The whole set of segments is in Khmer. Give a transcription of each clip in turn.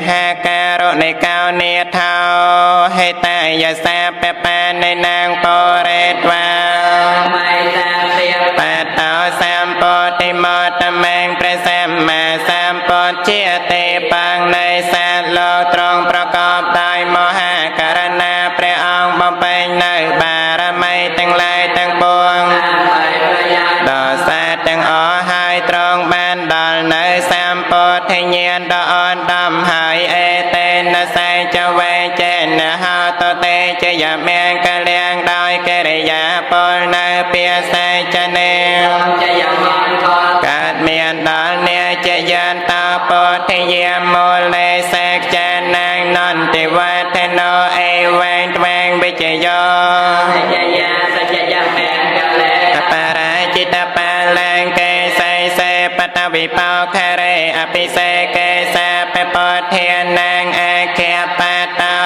ha ca rô này cao nia thao hay ta ya sa pe pa này nàng po rết vào pa tao sam po ti mô tâm mang pre sam ma sam po chia te pang này sa lô trongประกอบដោយមហាករណាព្រះអង្គបំពេញនៅបារមីទាំងឡាយទាំងពួងដល់សាទាំងអស់ហើយត្រង់បានដល់នៅសម្ពុទ្ធញ្ញាណដ៏អនដំហើយអេតេនស័យចវេចេនហោតតេជាយមានកលៀងដោយកិរិយាពលនៅពាស័យចនេកើតមានដល់នាជាយានតពុទ្ធយាមូលេសេកចានាងនន្តិវេទណោអេវែងត្វាងវិជ្ជយោសច្ចយាមានកលេបរាជិតបាលែងកេសៃសេបតវិបោខរេអភិសេកេសាបពធានាងអេខបតោ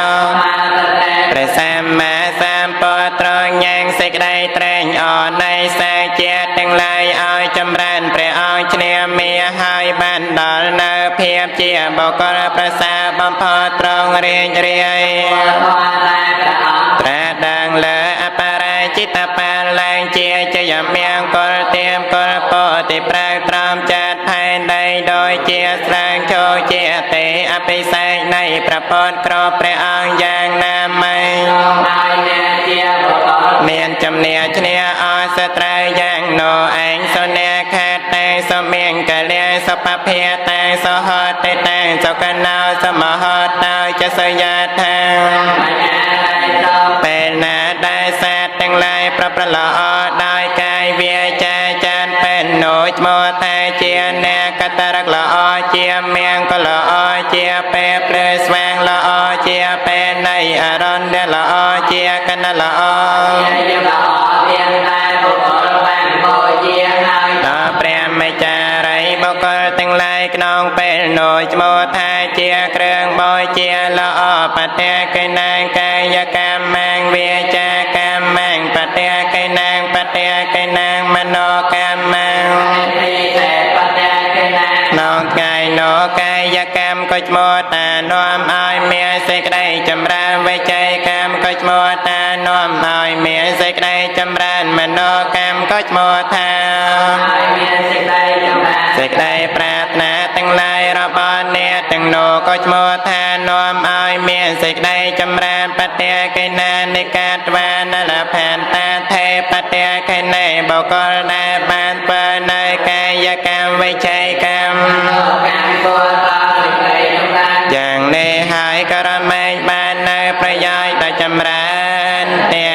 ព្រះសម្មាសម្ពុទ្ធទ្រង់ញ៉ាំងសេចក្តីត្រេញអរនៃសាជាតិទាំងឡាយឲ្យចម្រើនព្រះអង្គឈ្នះមាហើយបានដល់នៅភាពជាបុគ្គលប្រសើរបំផុតទ្រង់រៀងរាយត្រាដាងលើអបរាជិតបាលែងជាចយមៀងកុលទៀមកុលពោតិប្រាក់ត្រមចាត់ផែនដីដោយជាស្រាងចូលជាទេអភិសេកនៃប្រពន្ធក្រព្រះអង្គយ៉ាងណាមិញមានជំនះឈ្នះអសត្រូវយ៉ាងនោឯងសុនេខេតតែសមៀងកលៀសពភាតែសហតេតែសុកណោសមហតោចសយាថាពេលណាដែលសាទទាំងឡាយប្រព្រឹត្តល្អដោយកាយវាចាចានពេលនោះឈ្មោះថាជាអ្នកកតរកល្អជាមៀងក៏ល្អជាពេលព្រឺស្វាងល្អជាពេលនៃអរណ៌ល្អជាកណ្ដល្អដល់ព្រះមេចារីបុគ្គលទាំងឡាយក្នុងពេលនោះឈ្មោះថាជាគ្រឿងបូជាល្អបតិកេណាងកាយកម្មមាងវាចាកម្មមាងបតិកេណាងបតិកេណាងមនោកម្មមាងក្នុងថ្ងៃនោះកាយកម្មក៏ឈ្មោះតានាំឲ្យមានសេចក្តីចម្រើនវិជ័យកម្មក៏ឈ្មោះតានាំឲ្យមានសេចក្តីចម្រើនមនោកម្មក៏ឈ្មោះថាសេចក្តីប្រាថ្នាទាំងឡាយរបស់អ្នកទាំងនោះក៏ឈ្មោះថានាំឲ្យមានសេចក្តីចម្រើនបតិកេណានិកាតវានលផានតាថេបតិកេណេបុគ្គលដែលបានធ្វើនៅកាយកម្មវិជ័យកម្មយ៉ាងនេះហើយក៏រមែងបាននៅប្រយោជន៍ដ៏ចម្រើនទាំង